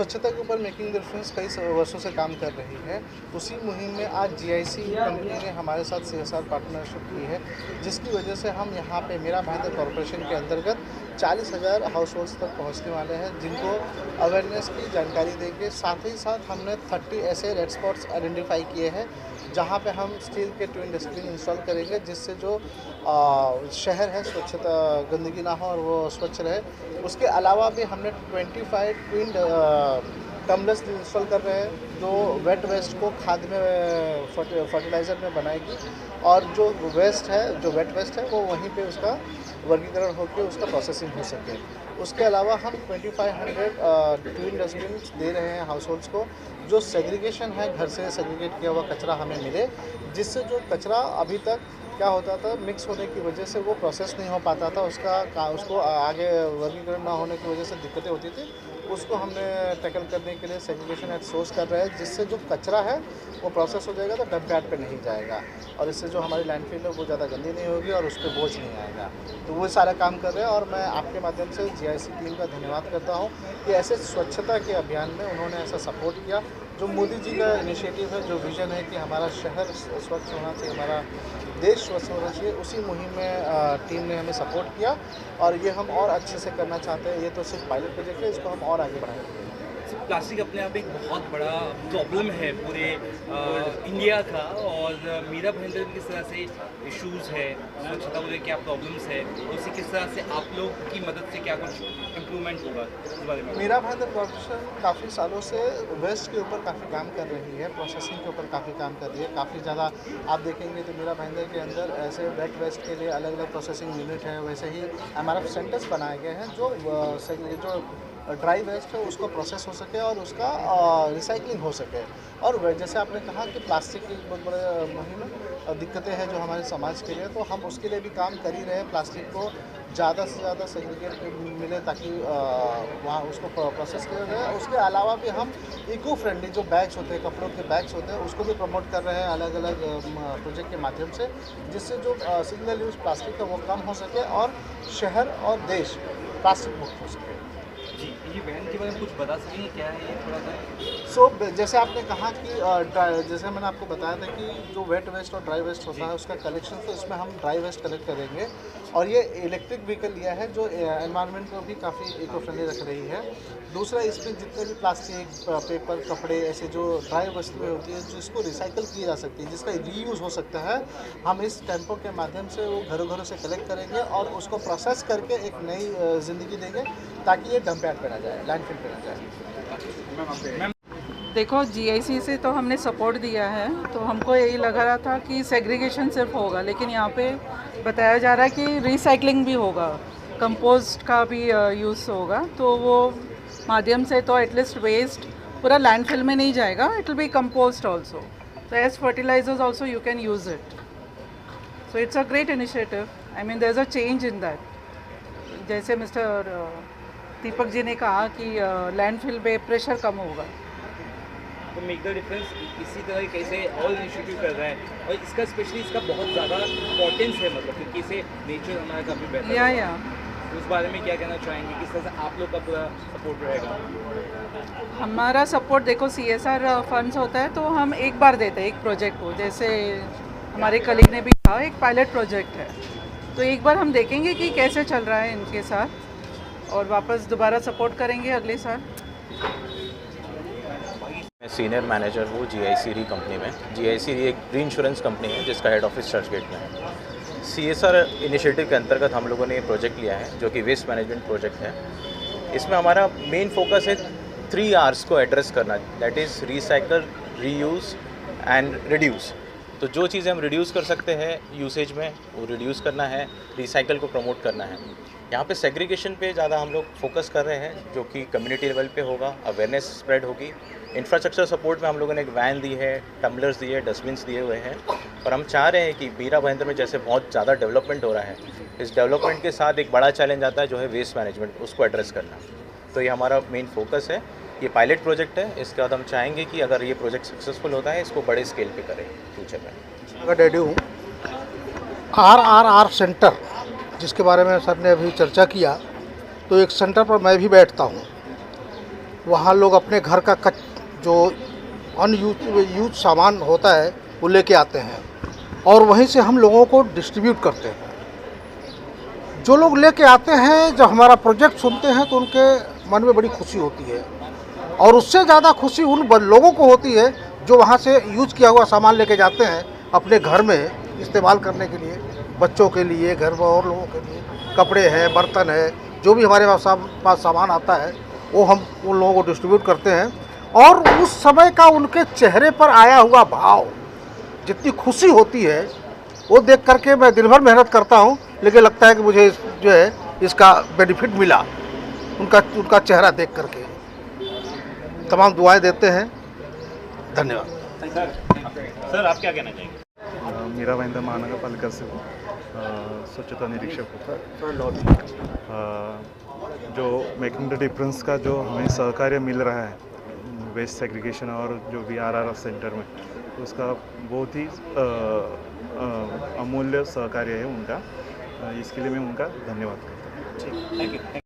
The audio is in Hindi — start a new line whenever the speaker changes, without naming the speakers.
स्वच्छता के ऊपर मेकिंग डिफरेंस कई वर्षों से काम कर रही है। उसी मुहिम में आज जीआईसी कंपनी ने हमारे साथ सीएसआर पार्टनरशिप की है, जिसकी वजह से हम यहाँ पे मेरा भाईंदर कॉरपोरेशन के अंतर्गत 40,000 हाउस होल्ड्स तक पहुँचने वाले हैं, जिनको अवेयरनेस की जानकारी देंगे। साथ ही साथ हमने 30 ऐसे रेड स्पॉट्स आइडेंटिफाई किए हैं जहाँ पे हम स्टील के ट्विन डस्टबिन इंस्टॉल करेंगे, जिससे जो शहर है स्वच्छता गंदगी ना हो और वो स्वच्छ रहे। उसके अलावा भी हमने 25 ट्विन टम्बलर्स इंस्टॉल कर रहे हैं, जो वेट वेस्ट को खाद में फर्टिलाइज़र में बनाएगी, और जो वेट वेस्ट है वो वहीं पे उसका वर्गीकरण होकर उसका प्रोसेसिंग हो सके। उसके अलावा हम 2500 ट्विन डस्टबिन दे रहे हैं हाउस होल्ड्स को, जो सेग्रीगेशन है, घर से सेग्रीगेट किया हुआ कचरा हमें मिले, जिससे जो कचरा अभी तक क्या होता था, मिक्स होने की वजह से वो प्रोसेस नहीं हो पाता था, उसको आगे वर्गीकरण ना होने की वजह से दिक्कतें होती थी। उसको हमने टैकल करने के लिए सेग्रीगेशन एट सोर्स कर रहे हैं, जिससे जो कचरा है वो प्रोसेस हो जाएगा तो डंप यार्ड पे नहीं जाएगा, और इससे जो हमारी लैंडफिल है वो ज़्यादा गंदी नहीं होगी और उस पर बोझ नहीं आएगा। तो वो सारा काम कर रहे हैं, और मैं आपके माध्यम से जीआईसी टीम का धन्यवाद करता हूँ कि ऐसे स्वच्छता के अभियान में उन्होंने ऐसा सपोर्ट किया। जो मोदी जी का इनिशिएटिव है, जो विज़न है कि हमारा शहर स्वच्छ होना चाहिए, हमारा देश स्वच्छ होना चाहिए, उसी मुहिम में टीम ने हमें सपोर्ट किया, और ये हम और अच्छे से करना चाहते हैं। ये तो सिर्फ पायलट प्रोजेक्ट है, इसको हम और आगे बढ़ाएंगे।
प्लास्टिक अपने आप एक बहुत बड़ा प्रॉब्लम है पूरे इंडिया का, और मीरा भाईंदर में किस तरह से इश्यूज़ है, स्वच्छता को लेकर क्या प्रॉब्लम्स है, उसी किस तरह से आप लोग की मदद से क्या कुछ इम्प्रूवमेंट होगा इस बारे में?
मीरा भाईंदर कॉर्पोरेशन काफ़ी सालों से वेस्ट के ऊपर काफ़ी काम कर रही है, प्रोसेसिंग के ऊपर काफ़ी काम कर रही है। काफ़ी ज़्यादा आप देखेंगे तो मीरा भाईंदर के अंदर ऐसे वेट वेस्ट के लिए अलग अलग प्रोसेसिंग यूनिट है, वैसे ही एमआरएफ सेंटर्स बनाए गए हैं, जो ड्राई वेस्ट है उसको प्रोसेस हो सके और उसका रिसाइकलिंग हो सके। और जैसे आपने कहा कि प्लास्टिक की बहुत बड़े मुहिम दिक्कतें हैं जो हमारे समाज के लिए, तो हम उसके लिए भी काम कर ही रहे हैं। प्लास्टिक को ज़्यादा से ज़्यादा सेग्रीगेट मिले ताकि वहाँ उसको प्रोसेस किया जाए। उसके अलावा भी हम इको फ्रेंडली जो बैग्स होते हैं, कपड़ों के बैग्स होते हैं, उसको भी प्रमोट कर रहे हैं अलग अलग प्रोजेक्ट के माध्यम से, जिससे जो सिंगल यूज़ प्लास्टिक है वो कम हो सके और शहर और देश प्लास्टिक मुक्त हो सके।
जी, ये वैन के बारे में कुछ बता सकेंगे, क्या है ये थोड़ा सा?
जैसे आपने कहा कि जैसे मैंने आपको बताया था कि जो वेट वेस्ट और ड्राई वेस्ट होता है उसका कलेक्शन, तो इसमें हम ड्राई वेस्ट कलेक्ट करेंगे, और ये इलेक्ट्रिक व्हीकल लिया है जो एनवायरनमेंट को भी काफ़ी इको फ्रेंडली रख रही है। दूसरा, इसमें जितने भी प्लास्टिक, पेपर, कपड़े, ऐसे जो ड्राई वस्तुएँ होती हैं जिसको रिसाइकल की जा सकती है, जिसका रीयूज़ हो सकता है, हम इस टेम्पो के माध्यम से वो घरों घरों से कलेक्ट करेंगे और उसको प्रोसेस करके एक नई ज़िंदगी देंगे, ताकि ये डंप यार्ड पे ना जाए, लैंडफिल पे ना जाए।
देखो, जीआईसी से तो हमने सपोर्ट दिया है, तो हमको यही लग रहा था कि सेग्रीगेशन सिर्फ होगा, लेकिन यहाँ पे बताया जा रहा है कि रिसाइकलिंग भी होगा, कंपोस्ट का भी यूज़ होगा, तो वो माध्यम से तो एटलीस्ट वेस्ट पूरा लैंडफिल में नहीं जाएगा, it will be compost also, तो as fertilisers also you can use it. So it's a great initiative, I mean there is a change in that. जैसे मिस्टर दीपक जी ने कहा कि लैंडफिल पे प्रेशर कम होगा,
तो मेक द डिफरेंस इसी तरह कैसे और इनिशिएटिव कर रहा है, और इसका स्पेशली इसका बहुत ज़्यादा इम्पोर्टेंस है, मतलब क्योंकि इसे नेचर हमारा काफ़ी बेहतर
या
तो उस बारे में क्या कहना चाहेंगे, किस तरह से आप लोग का पूरा सपोर्ट रहेगा?
हमारा सपोर्ट, देखो सीएसआर फंड्स होता है तो हम एक बार देते हैं एक प्रोजेक्ट को, जैसे हमारे कलीग ने भी कहा एक पायलट प्रोजेक्ट है, तो एक बार हम देखेंगे कि कैसे चल रहा है इनके साथ, और वापस दोबारा सपोर्ट करेंगे अगले साल।
मैं सीनियर मैनेजर हूँ जीआईसी री कंपनी में। जीआईसी री एक री इंश्योरेंस कंपनी है जिसका हेड ऑफिस चर्चगेट में है। सीएसआर इनिशिएटिव के अंतर्गत हम लोगों ने ये प्रोजेक्ट लिया है जो कि वेस्ट मैनेजमेंट प्रोजेक्ट है। इसमें हमारा मेन फोकस है 3 Rs को एड्रेस करना, that is recycle, reuse and reduce. तो जो चीज़ें हम रिड्यूस कर सकते हैं यूसेज में वो रिड्यूस करना है, रिसाइकल को प्रमोट करना है। यहाँ पे सेग्रीगेशन पे ज़्यादा हम लोग फोकस कर रहे हैं जो कि कम्युनिटी लेवल पे होगा, अवेयरनेस स्प्रेड होगी। इंफ्रास्ट्रक्चर सपोर्ट में हम लोगों ने एक वैन दी है, टम्बलर्स दिए, डस्टबिन्स दिए हुए हैं, और हम चाह रहे हैं कि मीरा भाईंदर में जैसे बहुत ज़्यादा डेवलपमेंट हो रहा है, इस डेवलपमेंट के साथ एक बड़ा चैलेंज आता है जो है वेस्ट मैनेजमेंट, उसको एड्रेस करना। तो ये हमारा मेन फोकस है। ये पायलट प्रोजेक्ट है, इसके बाद हम चाहेंगे कि अगर ये प्रोजेक्ट सक्सेसफुल होता है इसको बड़े स्केल पे करें फ्यूचर में।
मैं डैडी हूँ। RRR सेंटर जिसके बारे में सर ने अभी चर्चा किया, तो एक सेंटर पर मैं भी बैठता हूँ। वहाँ लोग अपने घर का जो अनयूज सामान होता है वो लेके आते हैं और वहीं से हम लोगों को डिस्ट्रीब्यूट करते हैं। जो लोग लेके आते हैं, जब हमारा प्रोजेक्ट सुनते हैं तो उनके मन में बड़ी खुशी होती है और उससे ज़्यादा खुशी उन लोगों को होती है जो वहाँ से यूज़ किया हुआ सामान लेके जाते हैं अपने घर में इस्तेमाल करने के लिए, बच्चों के लिए, घर में और लोगों के लिए, कपड़े हैं, बर्तन है, जो भी हमारे पास सामान आता है वो हम उन लोगों को डिस्ट्रीब्यूट करते हैं। और उस समय का उनके चेहरे पर आया हुआ भाव, जितनी खुशी होती है वो देख करके मैं दिन भर मेहनत करता हूँ, लेकिन लगता है कि मुझे जो है इसका बेनिफिट मिला उनका चेहरा देख करके। तमाम दुआएं देते हैं। धन्यवाद।
सर आप क्या कहना चाहेंगे?
मीरा भाईंदर महानगरपालिका से हूँ, स्वच्छता निरीक्षक हूँ। जो मेकिंग द डिफरेंस का जो हमें सहकार्य मिल रहा है वेस्ट सेग्रीगेशन और जो भी आरआर सेंटर में, उसका बहुत ही अमूल्य सहकार्य है उनका। इसके लिए मैं उनका धन्यवाद करता हूँ।
Thank you.